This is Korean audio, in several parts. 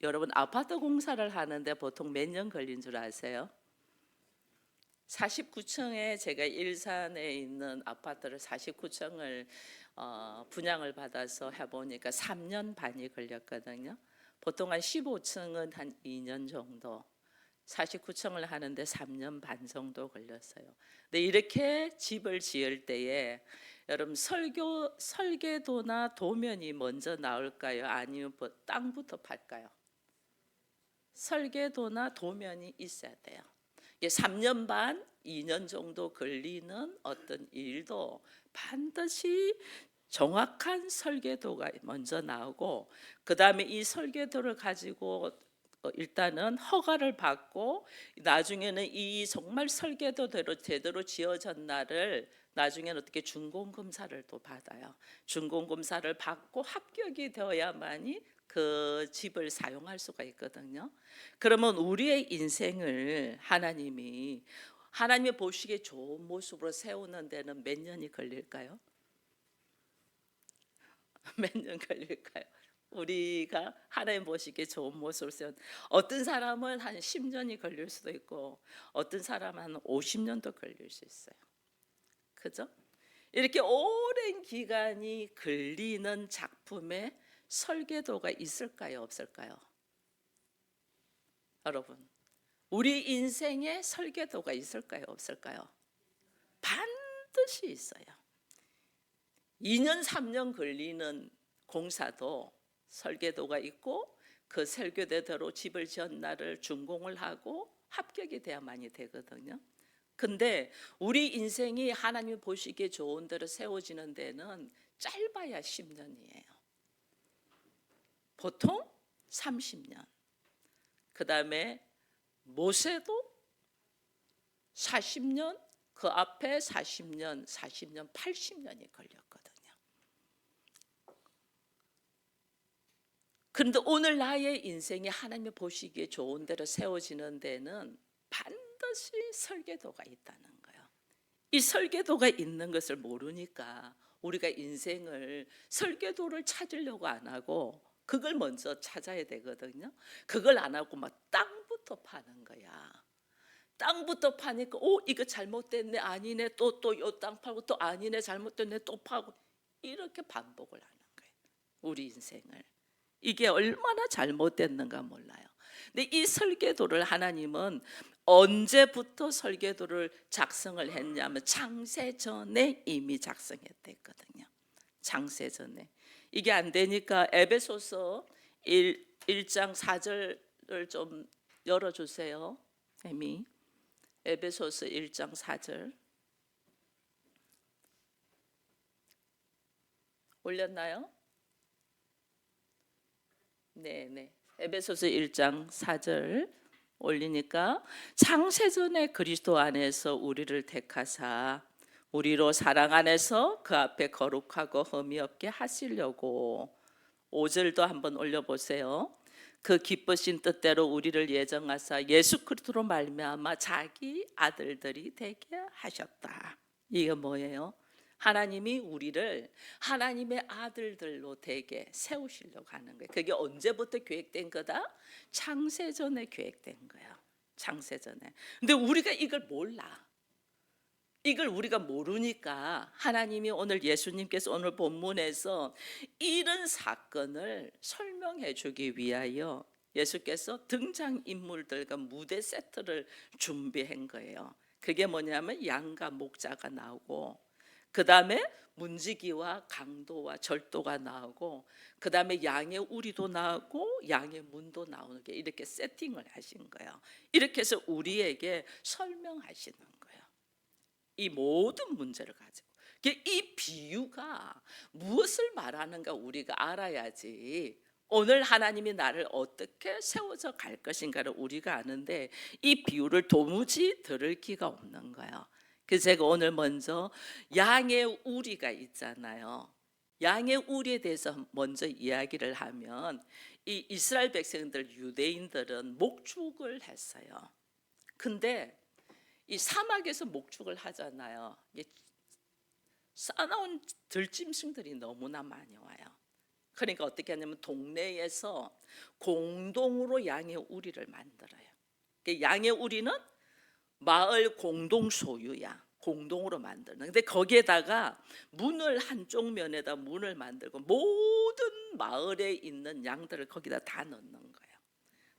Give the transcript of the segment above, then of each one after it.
여러분 아파트 공사를 하는데 보통 몇 년 걸린 줄 아세요? 49층에 제가 일산에 있는 아파트를 49층을 분양을 받아서 해보니까 3년 반이 걸렸거든요. 보통 한 15층은 한 2년 정도, 49층을 하는데 3년 반 정도 걸렸어요. 근데 이렇게 집을 지을 때에 여러분 설계도나 도면이 먼저 나올까요? 아니면 땅부터 팔까요? 설계도나 도면이 있어야 돼요. 3년 반, 2년 정도 걸리는 어떤 일도 반드시 정확한 설계도가 먼저 나오고, 그 다음에 이 설계도를 가지고 일단은 허가를 받고, 나중에는 이 정말 설계도대로 제대로 지어졌나를 나중에는 어떻게 준공검사를 또 받아요. 준공검사를 받고 합격이 되어야만이 그 집을 사용할 수가 있거든요. 그러면 우리의 인생을 하나님이 보시기에 좋은 모습으로 세우는 데는 몇 년이 걸릴까요? 몇 년 걸릴까요? 우리가 하나님 보시기에 좋은 모습을 세운, 어떤 사람은 한 10년이 걸릴 수도 있고 어떤 사람은 한 50년도 걸릴 수 있어요. 그죠? 이렇게 오랜 기간이 걸리는 작품에 설계도가 있을까요, 없을까요? 여러분, 우리 인생에 설계도가 있을까요, 없을까요? 반드시 있어요. 2년, 3년 걸리는 공사도 설계도가 있고, 그 설계대로 집을 지은 날을 준공을 하고 합격이 돼야만이 되거든요. 근데 우리 인생이 하나님이 보시기에 좋은 대로 세워지는 데는 짧아야 10년이에요. 보통 30년. 그 다음에 모세도 40년, 그 앞에 40년, 80년이 걸렸거든요. 그런데 오늘 나의 인생이 하나님이 보시기에 좋은 대로 세워지는 데는 반드시 설계도가 있다는 거예요. 이 설계도가 있는 것을 모르니까 우리가 인생을 설계도를 찾으려고 안 하고 그걸 먼저 찾아야 되거든요. 그걸 안 하고 막 땅부터 파는 거야. 땅부터 파니까 이거 잘못됐네, 아니네, 또 요 땅 팔고, 또 아니네, 잘못됐네, 또 파고, 이렇게 반복을 하는 거예요, 우리 인생을. 이게 얼마나 잘못됐는가 몰라요. 근데 이 설계도를 하나님은 언제부터 설계도를 작성을 했냐면 창세전에 이미 작성했댔거든요. 창세전에. 이게 안 되니까 에베소서 1장 4절을 좀 열어주세요, 에미. 에베소서 1장 4절 올렸나요? 네. 에베소서 1장 4절 올리니까, 창세전에 그리스도 안에서 우리를 택하사 우리로 사랑 안에서 그 앞에 거룩하고 흠이 없게 하시려고. 5절도 한번 올려보세요. 그 기쁘신 뜻대로 우리를 예정하사 예수 그리스도로 말미암아 자기 아들들이 되게 하셨다. 이게 뭐예요? 하나님이 우리를 하나님의 아들들로 되게 세우시려고 하는 거예요. 그게 언제부터 계획된 거다? 창세전에 계획된 거예요. 창세전에. 근데 우리가 이걸 몰라. 이걸 우리가 모르니까 하나님이 오늘, 예수님께서 오늘 본문에서 이런 사건을 설명해 주기 위하여 예수께서 등장인물들과 무대 세트를 준비한 거예요. 그게 뭐냐면 양과 목자가 나오고, 그 다음에 문지기와 강도와 절도가 나오고, 그 다음에 양의 우리도 나오고 양의 문도 나오는 게, 이렇게 세팅을 하신 거예요. 이렇게 해서 우리에게 설명하시는 거예요, 이 모든 문제를 가지고. 이 비유가 무엇을 말하는가 우리가 알아야지 오늘 하나님이 나를 어떻게 세워져 갈 것인가를 우리가 아는데, 이 비유를 도무지 들을 기가 없는 거예요. 그래서 제가 오늘 먼저 양의 우리가 있잖아요. 양의 우리에 대해서 먼저 이야기를 하면, 이 이스라엘 백성들, 유대인들은 목축을 했어요. 근데 이 사막에서 목축을 하잖아요. 싸나운 들짐승들이 너무나 많이 와요. 그러니까 어떻게 하냐면 동네에서 공동으로 양의 우리를 만들어요. 양의 우리는 마을 공동 소유야. 공동으로 만드는. 근데 거기에다가 문을 한쪽 면에다 문을 만들고 모든 마을에 있는 양들을 거기다 다 넣는 거예요.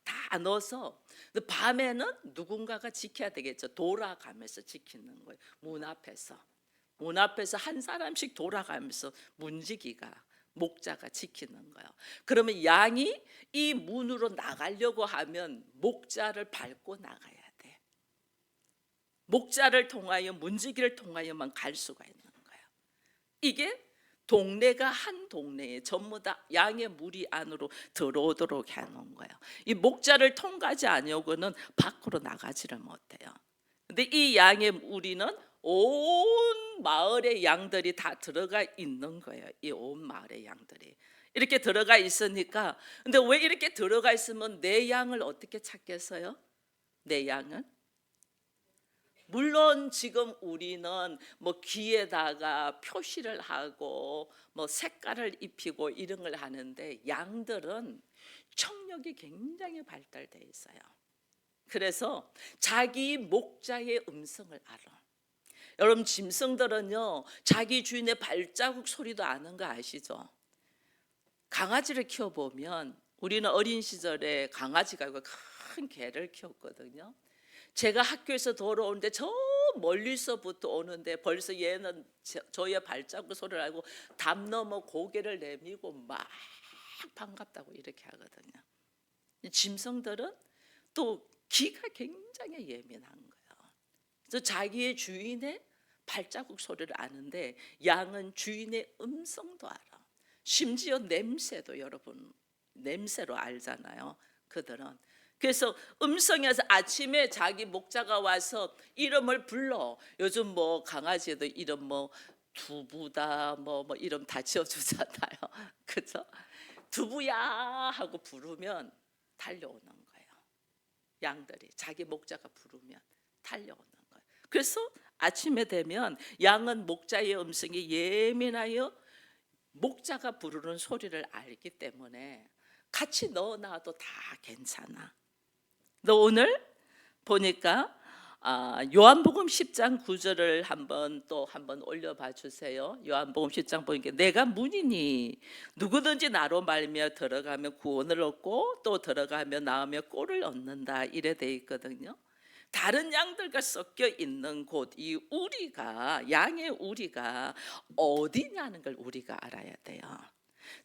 다 넣어서 밤에는 누군가가 지켜야 되겠죠. 돌아가면서 지키는 거예요. 문 앞에서 한 사람씩 돌아가면서 문지기가 목자가 지키는 거예요. 그러면 양이 이 문으로 나가려고 하면 목자를 밟고 나가야 돼. 목자를 통하여 문지기를 통하여만 갈 수가 있는 거예요. 이게 동네가 한 동네에 전부 다 양의 무리 안으로 들어오도록 해놓은 거예요. 이 목자를 통과하지 아니하고는 밖으로 나가지를 못해요. 근데 이 양의 무리는 온 마을의 양들이 다 들어가 있는 거예요. 이 온 마을의 양들이 이렇게 들어가 있으니까, 근데 왜 이렇게 들어가 있으면 내 양을 어떻게 찾겠어요? 내 양은 물론 지금 우리는 뭐 귀에다가 표시를 하고 뭐 색깔을 입히고 이런 걸 하는데 양들은 청력이 굉장히 발달돼 있어요. 그래서 자기 목자의 음성을 알아. 여러분 짐승들은요 자기 주인의 발자국 소리도 아는 거 아시죠? 강아지를 키워보면, 우리는 어린 시절에 강아지가 있고 큰 개를 키웠거든요. 제가 학교에서 돌아오는데 저 멀리서부터 오는데 벌써 얘는 저의 발자국 소리를 알고 담 넘어 고개를 내밀고 막 반갑다고 이렇게 하거든요. 짐승들은 또 귀가 굉장히 예민한 거예요. 그래서 자기의 주인의 발자국 소리를 아는데 양은 주인의 음성도 알아. 심지어 냄새도 여러분 냄새로 알잖아요. 그들은 그래서 음성에서 아침에 자기 목자가 와서 이름을 불러. 요즘 뭐 강아지도 이름 뭐 두부다 뭐 이름 다 지어주잖아요. 그죠? 두부야 하고 부르면 달려오는 거예요. 양들이 자기 목자가 부르면 달려오는 거예요. 그래서 아침에 되면 양은 목자의 음성이 예민하여 목자가 부르는 소리를 알기 때문에 같이 넣어놔도 다 괜찮아. 너 오늘 보니까 요한복음 10장 9절을 한번 올려봐 주세요. 요한복음 10장 보니까 내가 문이니 누구든지 나로 말미암아 들어가면 구원을 얻고 또 들어가며 나오며 꼴을 얻는다 이래 돼 있거든요. 다른 양들과 섞여 있는 곳, 이 우리가 양의 우리가 어디냐는 걸 우리가 알아야 돼요.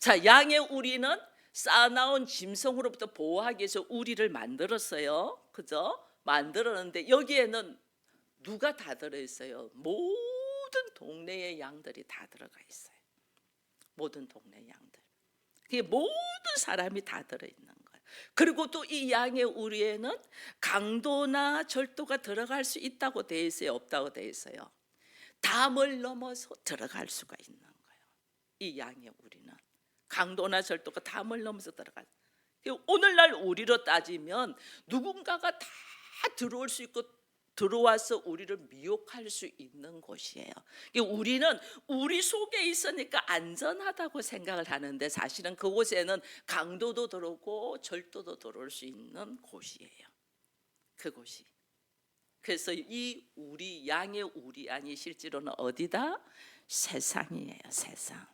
자, 양의 우리는 쌓아나온 짐승으로부터 보호하기 위해서 우리를 만들었어요. 그죠? 만들었는데 여기에는 누가 다 들어있어요? 모든 동네의 양들이 다 들어가 있어요. 모든 동네 양들. 그게 모든 사람이 다 들어있는 거예요. 그리고 또 이 양의 우리에는 강도나 절도가 들어갈 수 있다고 돼 있어요? 없다고 돼 있어요? 담을 넘어서 들어갈 수가 있는 거예요. 이 양의 우리는 강도나 절도가 담을 넘어서 들어갈. 오늘날 우리로 따지면 누군가가 다 들어올 수 있고 들어와서 우리를 미혹할 수 있는 곳이에요. 우리는 우리 속에 있으니까 안전하다고 생각을 하는데 사실은 그곳에는 강도도 들어오고 절도도 들어올 수 있는 곳이에요. 그곳이. 그래서 이 우리 양의 우리 안이 실제로는 어디다? 세상이에요. 세상.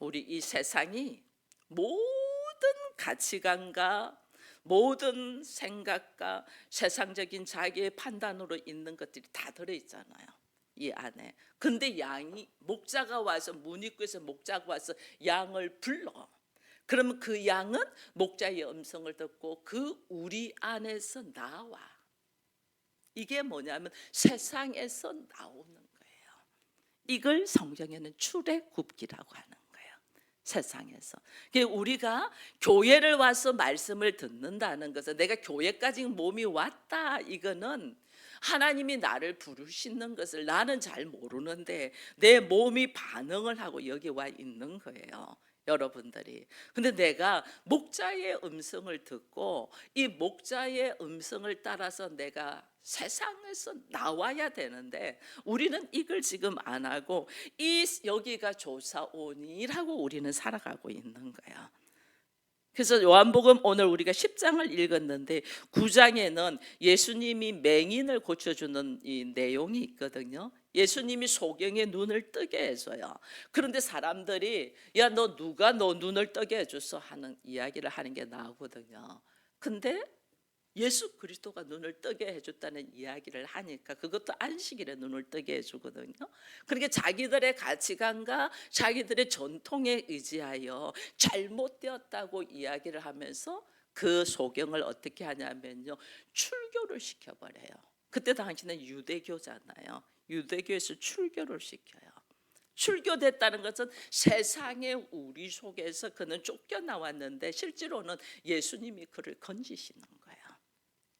우리 이 세상이 모든 가치관과 모든 생각과 세상적인 자기의 판단으로 있는 것들이 다 들어있잖아요. 이 안에. 근데 양이 목자가 와서 문 입구에서 목자가 와서 양을 불러. 그러면 그 양은 목자의 음성을 듣고 그 우리 안에서 나와. 이게 뭐냐면 세상에서 나오는 거예요. 이걸 성경에는 출애굽기라고 하는 거예요. 세상에서. 우리가 교회를 와서 말씀을 듣는다는 것은 내가 교회까지 몸이 왔다, 이거는 하나님이 나를 부르시는 것을 나는 잘 모르는데 내 몸이 반응을 하고 여기 와 있는 거예요. 여러분들이. 근데 내가 목자의 음성을 듣고 이 목자의 음성을 따라서 내가 세상에서 나와야 되는데 우리는 이걸 지금 안 하고 여기가 조사오니라고 우리는 살아가고 있는 거야. 그래서 요한복음 오늘 우리가 10장을 읽었는데 9장에는 예수님이 맹인을 고쳐주는 이 내용이 있거든요. 예수님이 소경의 눈을 뜨게 해줘요. 그런데 사람들이 야, 너 누가 너 눈을 뜨게 해줬어 하는 이야기를 하는 게 나오거든요. 근데 예수 그리스도가 눈을 뜨게 해줬다는 이야기를 하니까 그것도 안식일에 눈을 뜨게 해주거든요. 그러니까 자기들의 가치관과 자기들의 전통에 의지하여 잘못되었다고 이야기를 하면서 그 소경을 어떻게 하냐면요, 출교를 시켜버려요. 그때 당시는 유대교잖아요. 유대교에서 출교를 시켜요. 출교됐다는 것은 세상의 우리 속에서 그는 쫓겨나왔는데 실제로는 예수님이 그를 건지시는 거예요.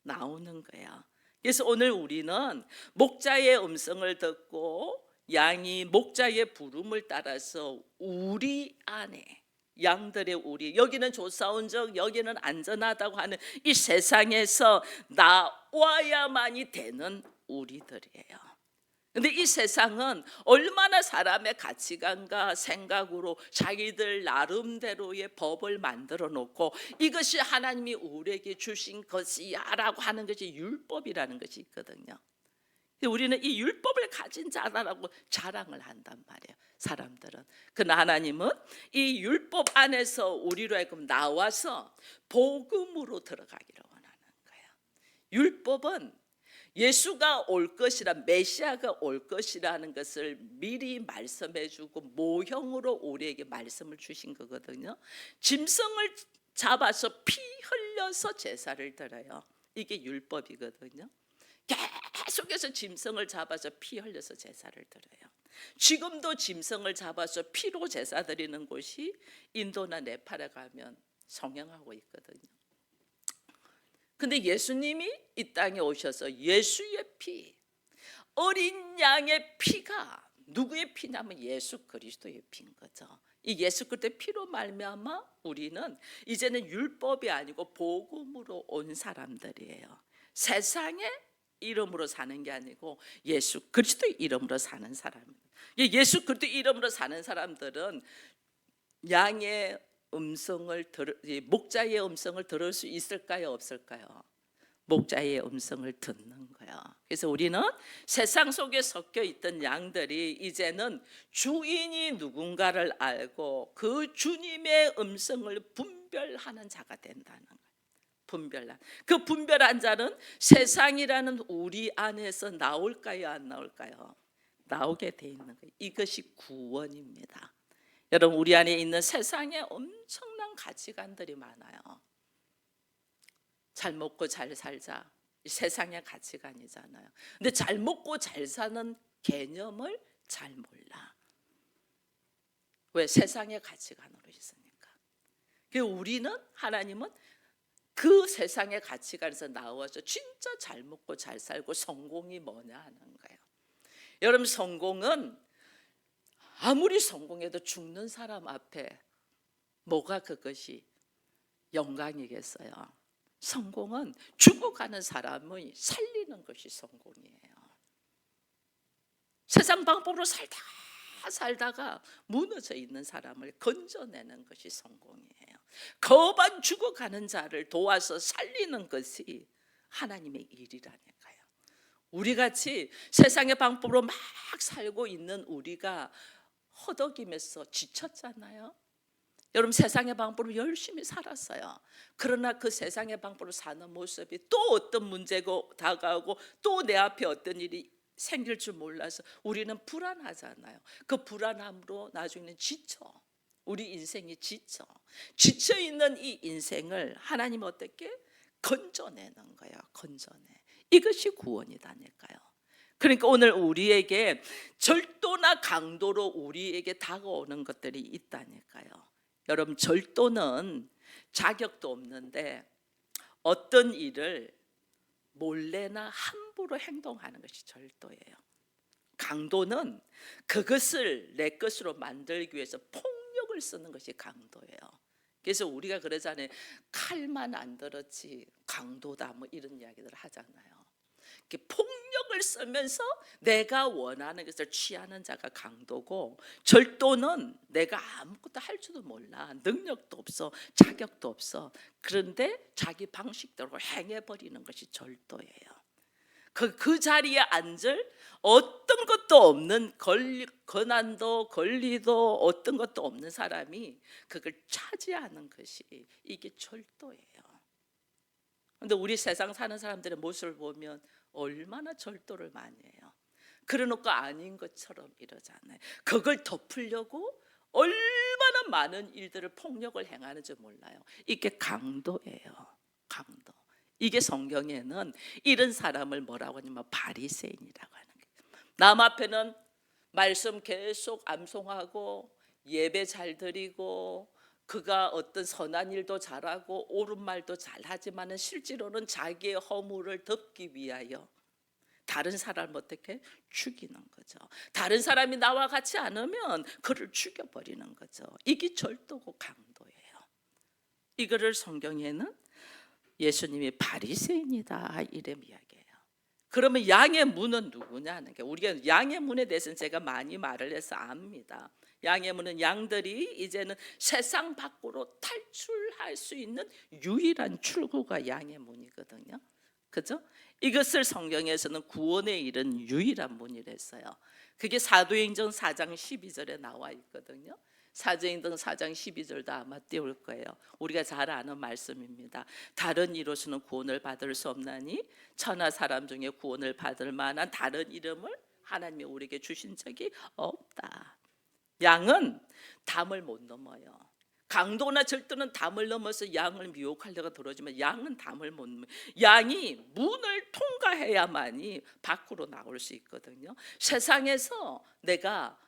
나오는 거야. 그래서 오늘 우리는 목자의 음성을 듣고 양이 목자의 부름을 따라서 우리 안에 양들의 우리, 여기는 조사온 적 여기는 안전하다고 하는 이 세상에서 나와야만이 되는 우리들이에요. 근데 이 세상은 얼마나 사람의 가치관과 생각으로 자기들 나름대로의 법을 만들어 놓고 이것이 하나님이 우리에게 주신 것이야 라고 하는 것이 율법이라는 것이 있거든요. 우리는 이 율법을 가진 자라고 자랑을 한단 말이에요, 사람들은. 그러나 하나님은 이 율법 안에서 우리로 하여금 나와서 복음으로 들어가기를 원하는 거예요. 율법은 예수가 올 것이라, 메시아가 올 것이라는 것을 미리 말씀해 주고 모형으로 우리에게 말씀을 주신 거거든요. 짐승을 잡아서 피 흘려서 제사를 드려요. 이게 율법이거든요. 계속해서 짐승을 잡아서 피 흘려서 제사를 드려요. 지금도 짐승을 잡아서 피로 제사 드리는 곳이 인도나 네팔에 가면 성행하고 있거든요. 근데 예수님이 이 땅에 오셔서 예수의 피, 어린 양의 피가 누구의 피냐면 예수 그리스도의 피인 거죠. 이 예수 그리스도의 피로 말미암아 우리는 이제는 율법이 아니고 복음으로 온 사람들이에요. 세상의 이름으로 사는 게 아니고 예수 그리스도의 이름으로 사는 사람입니다. 예수 그리스도의 이름으로 사는 사람들은 양의 목자의 음성을 들을 수 있을까요, 없을까요? 목자의 음성을 듣는 거야. 그래서 우리는 세상 속에 섞여 있던 양들이 이제는 주인이 누군가를 알고 그 주님의 음성을 분별하는 자가 된다는 거예요. 그 분별한 자는 세상이라는 우리 안에서 나올까요, 안 나올까요? 나오게 돼 있는 거예요. 이것이 구원입니다. 여러분, 우리 안에 있는 세상에 엄청난 가치관들이 많아요. 잘 먹고 잘 살자, 세상의 가치관이잖아요. 근데 잘 먹고 잘 사는 개념을 잘 몰라. 왜? 세상의 가치관으로 있으니까. 우리는, 하나님은 그 세상의 가치관에서 나와서 진짜 잘 먹고 잘 살고 성공이 뭐냐 하는 거예요. 여러분, 성공은 아무리 성공해도 죽는 사람 앞에 뭐가 그것이 영광이겠어요? 성공은 죽어가는 사람을 살리는 것이 성공이에요. 세상 방법으로 살다가 무너져 있는 사람을 건져내는 것이 성공이에요. 거반 죽어가는 자를 도와서 살리는 것이 하나님의 일이라니까요. 우리같이 세상의 방법으로 막 살고 있는 우리가 허덕이면서 지쳤잖아요. 여러분, 세상의 방법으로 열심히 살았어요. 그러나 그 세상의 방법으로 사는 모습이 또 어떤 문제가 다가오고 또 내 앞에 어떤 일이 생길 줄 몰라서 우리는 불안하잖아요. 그 불안함으로 나중에는 지쳐. 우리 인생이 지쳐있는 이 인생을 하나님 어떻게 건져내는 거예요. 건져내. 이것이 구원이다니까요. 그러니까 오늘 우리에게 절도나 강도로 우리에게 다가오는 것들이 있다니까요. 여러분, 절도는 자격도 없는데 어떤 일을 몰래나 함부로 행동하는 것이 절도예요. 강도는 그것을 내 것으로 만들기 위해서 폭력을 쓰는 것이 강도예요. 그래서 우리가 그러잖아요. 칼만 안 들었지 강도다 뭐 이런 이야기들 하잖아요. 이렇게 폭력을 쓰면서 내가 원하는 것을 취하는 자가 강도고, 절도는 내가 아무것도 할 줄도 몰라, 능력도 없어, 자격도 없어, 그런데 자기 방식대로 행해버리는 것이 절도예요. 그 자리에 앉을 어떤 것도 없는, 권한도 권리도 어떤 것도 없는 사람이 그걸 차지하는 것이, 이게 절도예요. 근데 우리 세상 사는 사람들의 모습을 보면 얼마나 절도를 많이 해요. 그러놓고 아닌 것처럼 이러잖아요. 그걸 덮으려고 얼마나 많은 일들을, 폭력을 행하는지 몰라요. 이게 강도예요. 강도. 이게 성경에는 이런 사람을 뭐라고 하냐면 바리새인이라고 하는 거예요. 남 앞에는 말씀 계속 암송하고 예배 잘 드리고 그가 어떤 선한 일도 잘하고 옳은 말도 잘하지만 실제로는 자기의 허물을 덮기 위하여 다른 사람을 어떻게 죽이는 거죠. 다른 사람이 나와 같이 않으면 그를 죽여버리는 거죠. 이게 절도고 강도예요. 이거를 성경에는 예수님이 바리새인이다 이래 이야기해요. 그러면 양의 문은 누구냐는 게, 우리가 양의 문에 대해서는 제가 많이 말을 해서 압니다. 양의 문은 양들이 이제는 세상 밖으로 탈출할 수 있는 유일한 출구가 양의 문이거든요. 그죠? 이것을 성경에서는 구원에 이른 유일한 문이랬어요. 그게 사도행전 4장 12절에 나와 있거든요. 사도행전 4장 12절도 아마 띄울 거예요. 우리가 잘 아는 말씀입니다. 다른 이로서는 구원을 받을 수 없나니 천하 사람 중에 구원을 받을 만한 다른 이름을 하나님이 우리에게 주신 적이 없다. 양은 담을 못 넘어요. 강도나 절도는 담을 넘어서 양을 미혹하려고 들어오지만 양은 담을 못 넘어요. 양이 문을 통과해야만이 밖으로 나올 수 있거든요. 세상에서 내가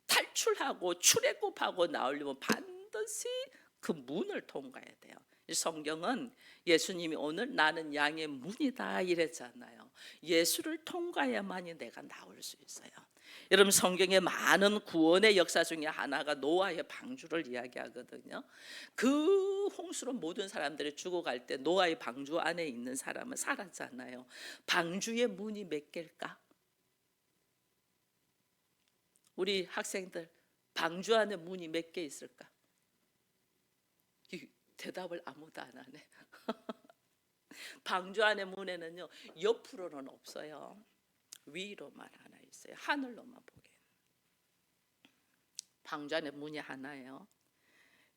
탈출하고 출애굽하고 나오려면 반드시 그 문을 통과해야 돼요. 성경은 예수님이 오늘 나는 양의 문이다 이랬잖아요. 예수를 통과해야만이 내가 나올 수 있어요. 여러분, 성경의 많은 구원의 역사 중에 하나가 노아의 방주를 이야기하거든요. 그 홍수로 모든 사람들이 죽어갈 때 노아의 방주 안에 있는 사람은 살았잖아요. 방주의 문이 몇 개일까? 우리 학생들 방주 안에 문이 몇 개 있을까? 대답을 아무도 안 하네. 방주 안에 문에는요, 옆으로는 없어요. 위로만 하나 있어요. 하늘로만 보게. 방주 안에 문이 하나예요.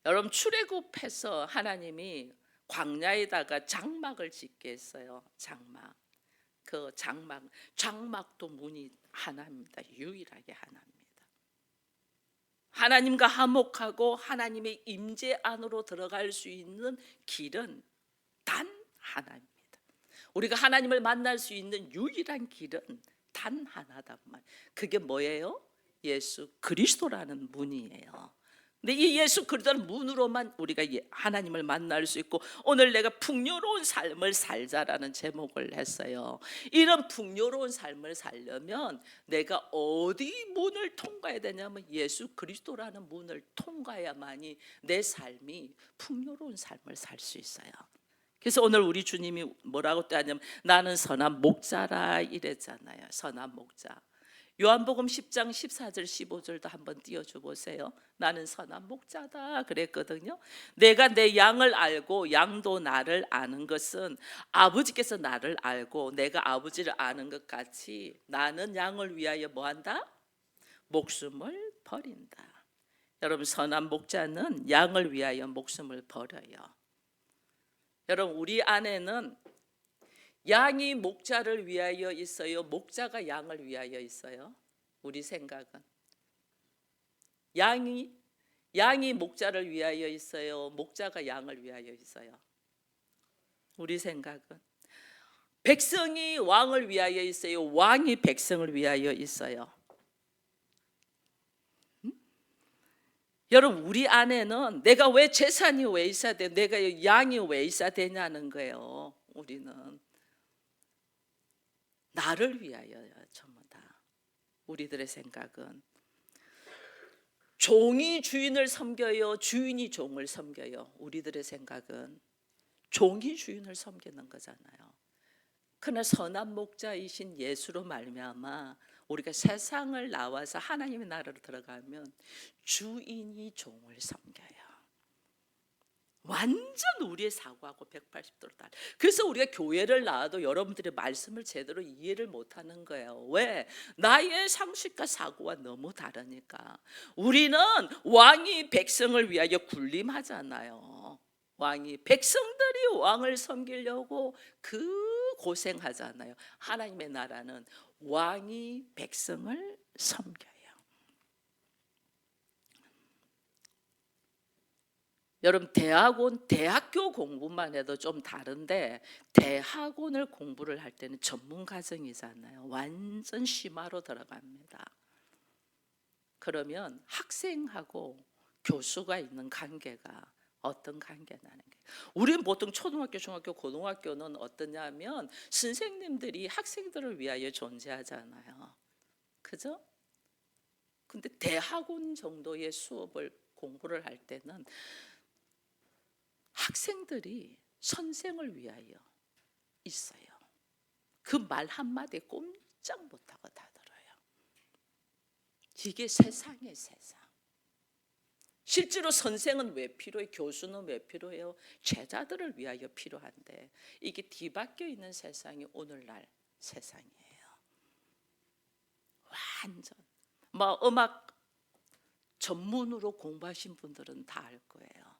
여러분, 출애굽해서 하나님이 광야에다가 장막을 짓게 했어요. 장막. 그 장막도 문이 하나입니다. 유일하게 하나입니다. 하나님과 화목하고 하나님의 임재 안으로 들어갈 수 있는 길은 단 하나입니다. 우리가 하나님을 만날 수 있는 유일한 길은 단 하나단 말. 그게 뭐예요? 예수 그리스도라는 문이에요. 근데 이 예수 그리스도라는 문으로만 우리가 하나님을 만날 수 있고, 오늘 내가 풍요로운 삶을 살자라는 제목을 했어요. 이런 풍요로운 삶을 살려면 내가 어디 문을 통과해야 되냐면 예수 그리스도라는 문을 통과해야만이 내 삶이 풍요로운 삶을 살 수 있어요. 그래서 오늘 우리 주님이 뭐라고 하냐면 나는 선한 목자라 이랬잖아요. 선한 목자. 요한복음 10장 14절 15절도 한번 띄워줘 보세요. 나는 선한 목자다 그랬거든요. 내가 내 양을 알고 양도 나를 아는 것은 아버지께서 나를 알고 내가 아버지를 아는 것 같이 나는 양을 위하여 뭐한다? 목숨을 버린다. 여러분, 선한 목자는 양을 위하여 목숨을 버려요. 여러분, 우리 안에는 양이 목자를 위하여 있어요? 목자가 양을 위하여 있어요? 우리 생각은 양이 목자를 위하여 있어요? 목자가 양을 위하여 있어요? 우리 생각은 백성이 왕을 위하여 있어요? 왕이 백성을 위하여 있어요? 여러분, 우리 안에는 내가 왜 재산이 왜 있어야 돼? 내가 양이 왜 있어야 되냐는 거예요. 우리는 나를 위하여요. 전부 다. 우리들의 생각은 종이 주인을 섬겨요? 주인이 종을 섬겨요? 우리들의 생각은 종이 주인을 섬기는 거잖아요. 그러나 선한 목자이신 예수로 말미암아 우리가 세상을 나와서 하나님의 나라로 들어가면 주인이 종을 섬겨요. 완전 우리의 사고하고 180도로 달라. 그래서 우리가 교회를 나와도 여러분들의 말씀을 제대로 이해를 못하는 거예요. 왜? 나의 상식과 사고와 너무 다르니까. 우리는 왕이 백성을 위하여 군림하잖아요. 왕이 백성들이 왕을 섬기려고 그 고생하잖아요. 하나님의 나라는 왕이 백성을 섬겨요. 여러분, 대학교 공부만 해도 좀 다른데 대학원을 공부를 할 때는 전문 과정이잖아요. 완전 심화로 들어갑니다. 그러면 학생하고 교수가 있는 관계가 어떤 관계냐는 게, 우리는 보통 초등학교, 중학교, 고등학교는 어떠냐면 선생님들이 학생들을 위하여 존재하잖아요. 그죠? 근데 대학원 정도의 수업을 공부를 할 때는 학생들이 선생을 위하여 있어요. 그 말 한마디에 꼼짝 못하고 다 들어요. 이게 세상의 세상. 실제로 선생은 왜 필요해? 교수는 왜 필요해요? 제자들을 위하여 필요한데 이게 뒤바뀌어 있는 세상이 오늘날 세상이에요. 완전 음악 전문으로 공부하신 분들은 다 알 거예요.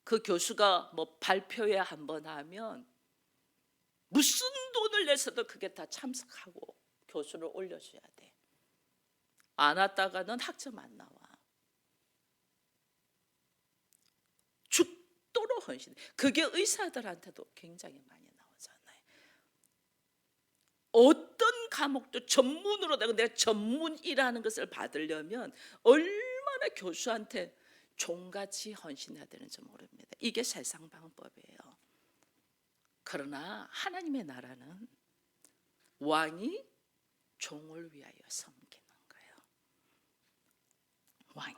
그 교수가 발표회 한번 하면 무슨 돈을 내서도 그게 다 참석하고 교수를 올려줘야 돼. 안 왔다가는 학점 안 나와. 죽도록 헌신. 그게 의사들한테도 굉장히 많이 나오잖아요. 어떤 과목도 전문으로 내가 전문이라는 것을 받으려면 얼마나 교수한테 종같이 헌신해야 되는지 모릅니다. 이게 세상 방법이에요. 그러나 하나님의 나라는 왕이 종을 위하여 섬기는 거예요. 왕이.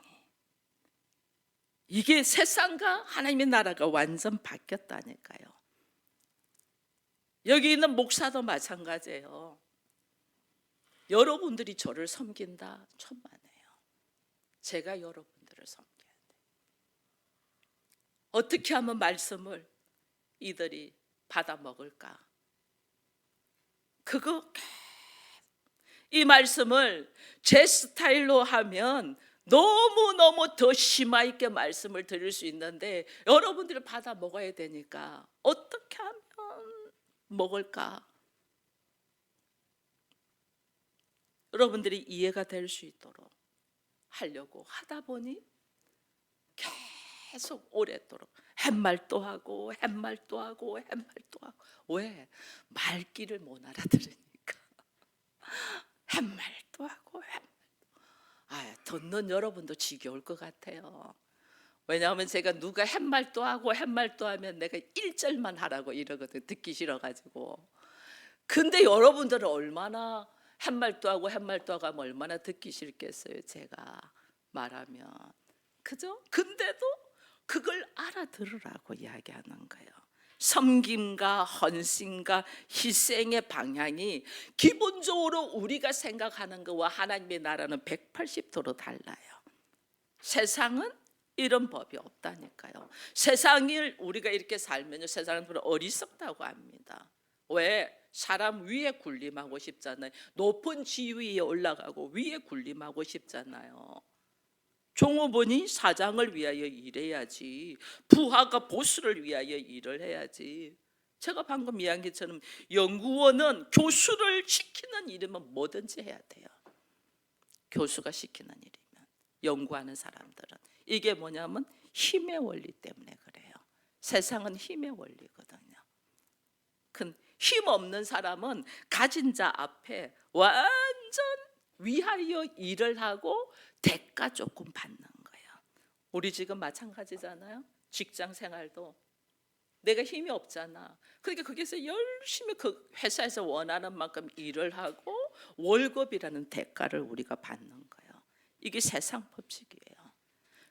이게 세상과 하나님의 나라가 완전 바뀌었다니까요. 여기 있는 목사도 마찬가지예요. 여러분들이 저를 섬긴다 천만에요. 제가 여러분들을 섬겨야 돼요. 어떻게 하면 말씀을 이들이 받아 먹을까? 이 말씀을 제 스타일로 하면 너무너무 더 심화 있게 말씀을 드릴 수 있는데 여러분들이 받아 먹어야 되니까 어떻게 하면 먹을까? 여러분들이 이해가 될 수 있도록 하려고 하다 보니 계속 오랫도록 햇말도 하고 햇말도 하고 햇말도 하고. 왜? 말귀를 못 알아들으니까 햇말도 하고 햇말도. 듣는 여러분도 지겨울 것 같아요. 왜냐하면 제가 누가 햇말도 하고 햇말도 하면 내가 1절만 하라고 이러거든. 듣기 싫어가지고. 근데 여러분들은 얼마나 햇말도 하고 햇말도 하고 하면 얼마나 듣기 싫겠어요, 제가 말하면. 그죠? 근데도 그걸 알아들으라고 이야기하는 거예요. 섬김과 헌신과 희생의 방향이 기본적으로 우리가 생각하는 것과 하나님의 나라는 180도로 달라요. 세상은 이런 법이 없다니까요. 세상을 우리가 이렇게 살면 세상은 어리석다고 합니다. 왜? 사람 위에 군림하고 싶잖아요. 높은 지위에 올라가고 위에 군림하고 싶잖아요. 종업원이 사장을 위하여 일해야지, 부하가 보스를 위하여 일을 해야지. 제가 방금 이야기한 것처럼 연구원은 교수를 시키는 일이면 뭐든지 해야 돼요. 교수가 시키는 일이면. 연구하는 사람들은 이게 뭐냐면 힘의 원리 때문에 그래요. 세상은 힘의 원리거든요. 힘 없는 사람은 가진 자 앞에 완전 위하여 일을 하고 대가 조금 받는 거예요. 우리 지금 마찬가지잖아요. 직장 생활도 내가 힘이 없잖아. 그러니까 거기서 열심히 그 회사에서 원하는 만큼 일을 하고 월급이라는 대가를 우리가 받는 거예요. 이게 세상 법칙이에요.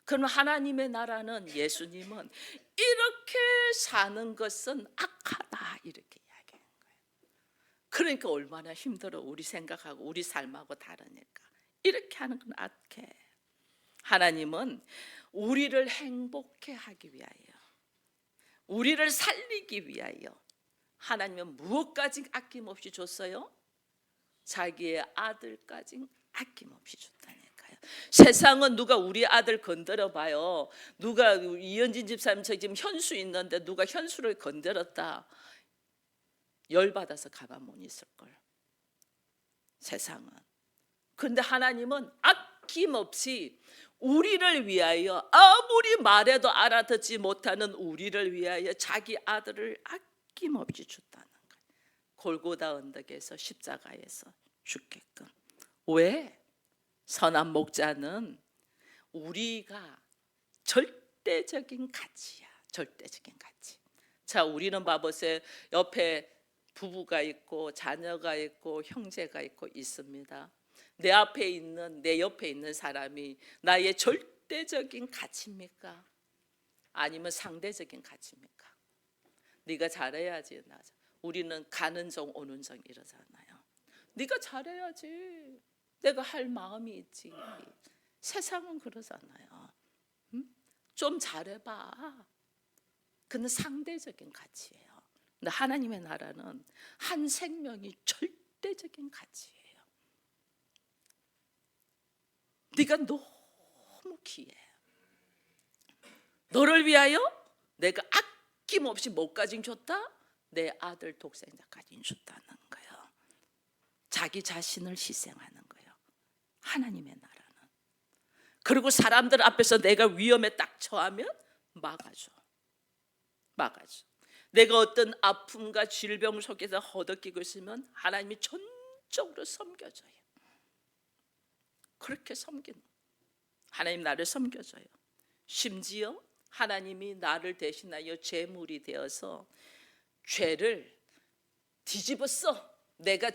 그럼 하나님의 나라는, 예수님은 이렇게 사는 것은 악하다 이렇게 이야기하는 거예요. 그러니까 얼마나 힘들어. 우리 생각하고 우리 삶하고 다르니까. 이렇게 하는 건 악해. 하나님은 우리를 행복해 하기 위하여, 우리를 살리기 위하여 하나님은 무엇까지 아낌없이 줬어요? 자기의 아들까지 아낌없이 줬다니까요. 세상은 누가 우리 아들 건드려 봐요. 누가 이현진 집사님 지금 현수 있는데 누가 현수를 건드렸다, 열받아서 가만 못 있을 걸. 세상은. 그런데 하나님은 아낌없이 우리를 위하여, 아무리 말해도 알아듣지 못하는 우리를 위하여 자기 아들을 아낌없이 줬다는 거예요. 골고다 언덕에서 십자가에서 죽게끔. 왜? 선한 목자는 우리가 절대적인 가치야. 절대적인 가치. 자, 우리는 봐보세요. 옆에 부부가 있고 자녀가 있고 형제가 있고 있습니다. 내 앞에 있는, 내 옆에 있는 사람이 나의 절대적인 가치입니까? 아니면 상대적인 가치입니까? 네가 잘해야지. 우리는 가는 정 오는 정 이러잖아요. 네가 잘해야지. 내가 할 마음이 있지. 세상은 그러잖아요. 좀 잘해봐. 그는 상대적인 가치예요. 근데 하나님의 나라는 한 생명이 절대적인 가치예요. 네가 너무 귀해. 너를 위하여 내가 아낌없이 뭐까지 줬다? 내 아들 독생자까지 줬다는 거예요. 자기 자신을 희생하는 거예요. 하나님의 나라는. 그리고 사람들 앞에서 내가 위험에 딱 처하면 막아줘. 내가 어떤 아픔과 질병 속에서 허덕이고 있으면 하나님이 전적으로 섬겨줘요. 그렇게 섬기는, 하나님 나를 섬겨줘요. 심지어 하나님이 나를 대신하여 제물이 되어서 죄를 뒤집었어. 내가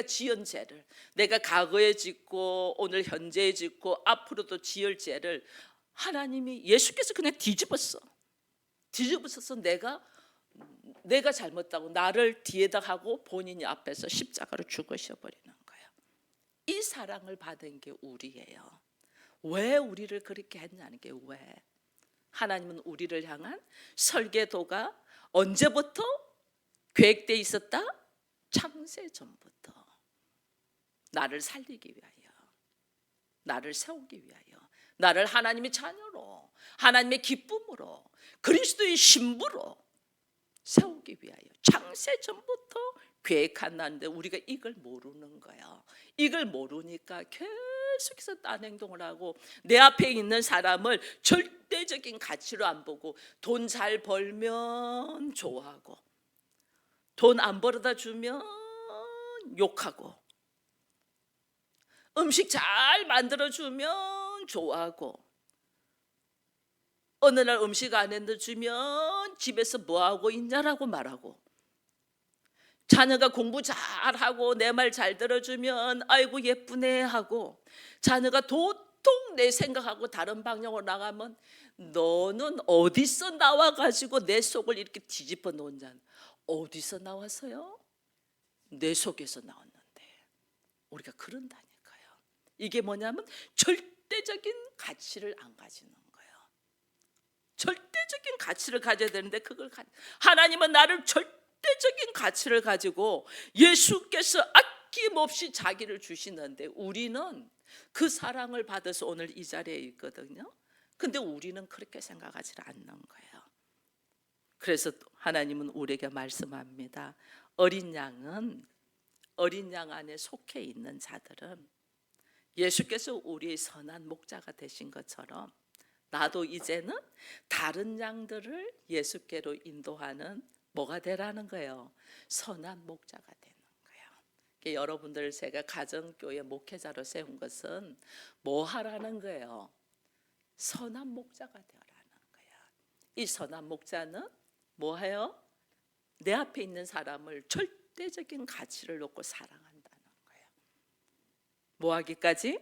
지은 죄를, 내가 과거에 짓고 오늘 현재에 짓고 앞으로도 지을 죄를 하나님이, 예수께서 그냥 뒤집었어서 내가 잘못하고 나를 뒤에다 하고 본인이 앞에서 십자가로 죽으셔버리는 거예요. 이 사랑을 받은 게 우리예요. 왜 우리를 그렇게 했냐는 게 왜? 하나님은 우리를 향한 설계도가 언제부터 계획되어 있었다? 창세 전부터. 나를 살리기 위하여, 나를 세우기 위하여, 나를 하나님의 자녀로, 하나님의 기쁨으로, 그리스도의 신부로 세우기 위하여 창세 전부터 계획한다는데 우리가 이걸 모르는 거예요. 이걸 모르니까 계속해서 딴 행동을 하고 내 앞에 있는 사람을 절대적인 가치로 안 보고 돈 잘 벌면 좋아하고 돈 안 벌어다 주면 욕하고 음식 잘 만들어 주면 좋아하고 어느 날 음식 안 해도 주면 집에서 뭐하고 있냐라고 말하고 자녀가 공부 잘하고 내 말 잘 들어주면 아이고 예쁘네 하고 자녀가 도통 내 생각하고 다른 방향으로 나가면 너는 어디서 나와가지고 내 속을 이렇게 뒤집어 놓냐. 어디서 나왔어요? 내 속에서 나왔는데. 우리가 그런다니까요. 이게 뭐냐면 절대적인 가치를 안 가지는 거예요. 절대적인 가치를 가져야 되는데 그걸 하나님은 나를 절대적인 가치를 가지고 예수께서 아낌없이 자기를 주시는데 우리는 그 사랑을 받아서 오늘 이 자리에 있거든요. 근데 우리는 그렇게 생각하지 않는 거예요. 그래서 하나님은 우리에게 말씀합니다. 어린 양 안에 속해 있는 자들은 예수께서 우리의 선한 목자가 되신 것처럼 나도 이제는 다른 양들을 예수께로 인도하는 뭐가 되라는 거예요? 선한 목자가 되는 거예요. 여러분들 제가 가정교회 목회자로 세운 것은 뭐 하라는 거예요? 선한 목자가 되라는 거예요. 이 선한 목자는 뭐 해요? 내 앞에 있는 사람을 절대적인 가치를 놓고 사랑한다는 거예요. 뭐 하기까지?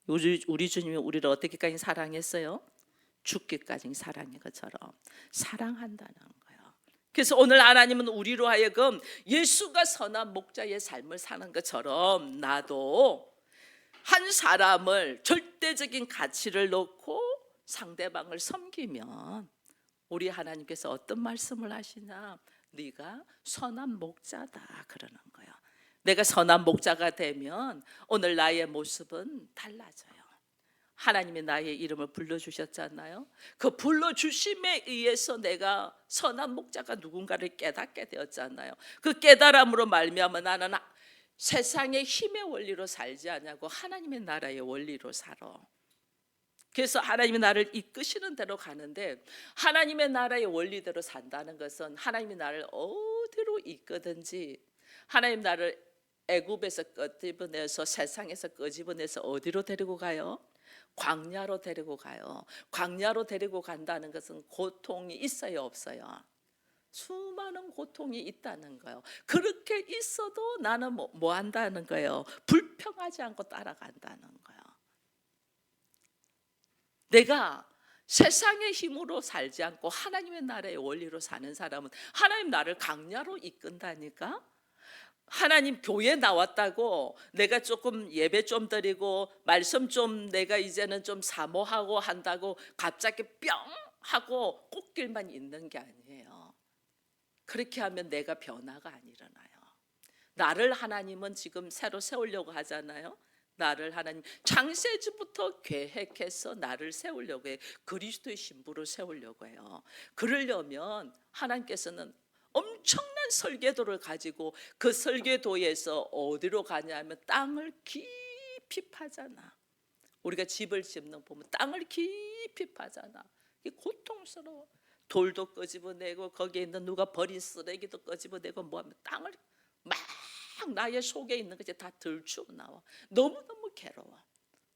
우리 주님이 우리를 어떻게까지 사랑했어요? 죽기까지 사랑인 것처럼 사랑한다는 거예요. 그래서 오늘 하나님은 우리로 하여금 예수가 선한 목자의 삶을 사는 것처럼 나도 한 사람을 절대적인 가치를 놓고 상대방을 섬기면 우리 하나님께서 어떤 말씀을 하시냐? 네가 선한 목자다 그러는 거예요. 내가 선한 목자가 되면 오늘 나의 모습은 달라져요. 하나님이 나의 이름을 불러주셨잖아요. 그 불러주심에 의해서 내가 선한 목자가 누군가를 깨닫게 되었잖아요. 그 깨달음으로 말미암아 나는 세상의 힘의 원리로 살지 않냐고 하나님의 나라의 원리로 살아. 그래서 하나님이 나를 이끄시는 대로 가는데, 하나님의 나라의 원리대로 산다는 것은 하나님이 나를 어디로 이끄든지, 하나님 나를 애굽에서 끄집어내서 세상에서 끄집어내서 어디로 데리고 가요? 광야로 데리고 가요. 광야로 데리고 간다는 것은 고통이 있어요, 없어요? 수많은 고통이 있다는 거예요. 그렇게 있어도 나는 뭐 한다는 거예요? 불평하지 않고 따라간다는 거예요. 내가 세상의 힘으로 살지 않고 하나님의 나라의 원리로 사는 사람은 하나님 나를 광야로 이끈다니까. 하나님 교회 나왔다고 내가 조금 예배 좀 드리고 말씀 좀 내가 이제는 좀 사모하고 한다고 갑자기 뿅 하고 꽃길만 있는 게 아니에요. 그렇게 하면 내가 변화가 안 일어나요. 나를 하나님은 지금 새로 세우려고 하잖아요. 나를 하나님 창세주부터 계획해서 나를 세우려고 해요. 그리스도의 신부로 세우려고 해요. 그러려면 하나님께서는 엄청난 설계도를 가지고 그 설계도에서 어디로 가냐면 땅을 깊이 파잖아. 우리가 집을 짓는 보면 땅을 깊이 파잖아. 이게 고통스러워. 돌도 끄집어내고 거기에 있는 누가 버린 쓰레기도 끄집어내고 뭐하면 땅을 막 나의 속에 있는 것이 다 들추어 나와. 너무너무 괴로워.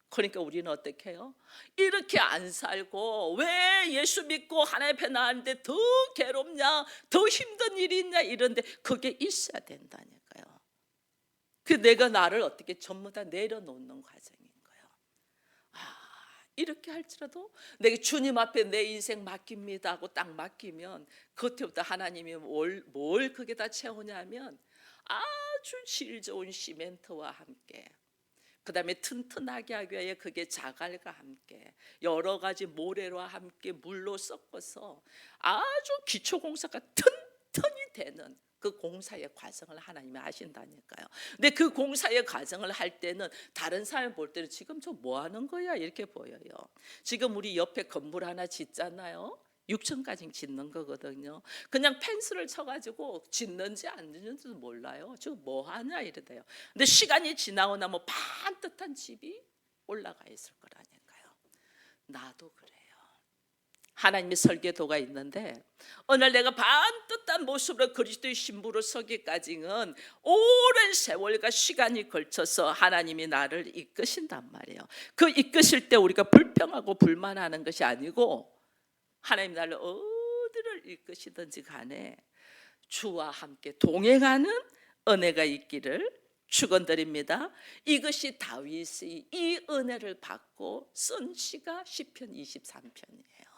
그러니까 우리는 어떻게 해요? 이렇게 안 살고 왜 예수 믿고 하나님 앞에 나왔는데 더 괴롭냐, 더 힘든 일이 있냐, 이런데 그게 있어야 된다니까요. 그 내가 나를 어떻게 전부 다 내려놓는 과정인 거예요. 이렇게 할지라도 내가 주님 앞에 내 인생 맡깁니다 하고 딱 맡기면 그때부터 하나님이 뭘 그게 다 채우냐면 아주 질 좋은 시멘트와 함께, 그 다음에 튼튼하게 하기 위해 그게 자갈과 함께 여러 가지 모래와 함께 물로 섞어서 아주 기초공사가 튼튼히 되는 그 공사의 과정을 하나님이 하신다니까요. 근데 그 공사의 과정을 할 때는 다른 사람이 볼 때는 지금 저 뭐 하는 거야 이렇게 보여요. 지금 우리 옆에 건물 하나 짓잖아요. 6층까지 짓는 거거든요. 그냥 펜스를 쳐가지고 짓는지 안 짓는지도 몰라요. 지금 뭐 하냐 이러대요. 근데 시간이 지나고 나면 반듯한 집이 올라가 있을 거라니까요. 나도 그래요. 하나님의 설계도가 있는데 오늘 내가 반듯한 모습으로 그리스도의 신부로 서기까지는 오랜 세월과 시간이 걸쳐서 하나님이 나를 이끄신단 말이에요. 그 이끄실 때 우리가 불평하고 불만하는 것이 아니고 하나님 나를 어디를 이끄시든지 간에 주와 함께 동행하는 은혜가 있기를 축원드립니다. 이것이 다윗이 이 은혜를 받고 쓴 시가 시편 23편이에요.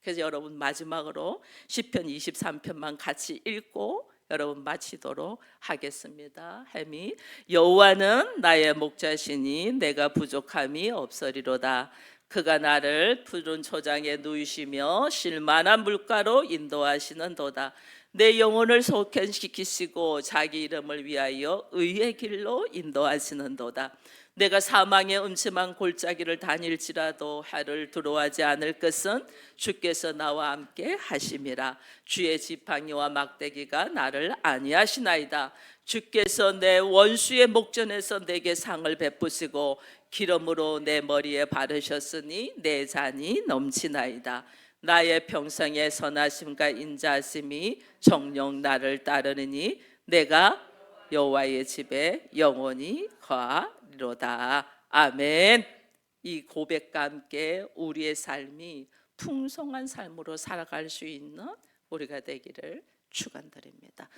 그래서 여러분 마지막으로 시편 23편만 같이 읽고 여러분 마치도록 하겠습니다. 햄이 여호와는 나의 목자시니 내가 부족함이 없으리로다. 그가 나를 푸른 초장에 누이시며 쉴만한 물가로 인도하시는도다. 내 영혼을 속행시키시고 자기 이름을 위하여 의의 길로 인도하시는도다. 내가 사망의 음침한 골짜기를 다닐지라도 해를 두려워하지 않을 것은 주께서 나와 함께 하심이라. 주의 지팡이와 막대기가 나를 안위하시나이다. 주께서 내 원수의 목전에서 내게 상을 베푸시고 기름으로 내 머리에 바르셨으니 내 잔이 넘치나이다. 나의 평생의 선하심과 인자하심이 정녕 나를 따르느니 내가 여호와의 집에 영원히 거하리로다. 아멘. 이 고백과 함께 우리의 삶이 풍성한 삶으로 살아갈 수 있는 우리가 되기를 축원드립니다.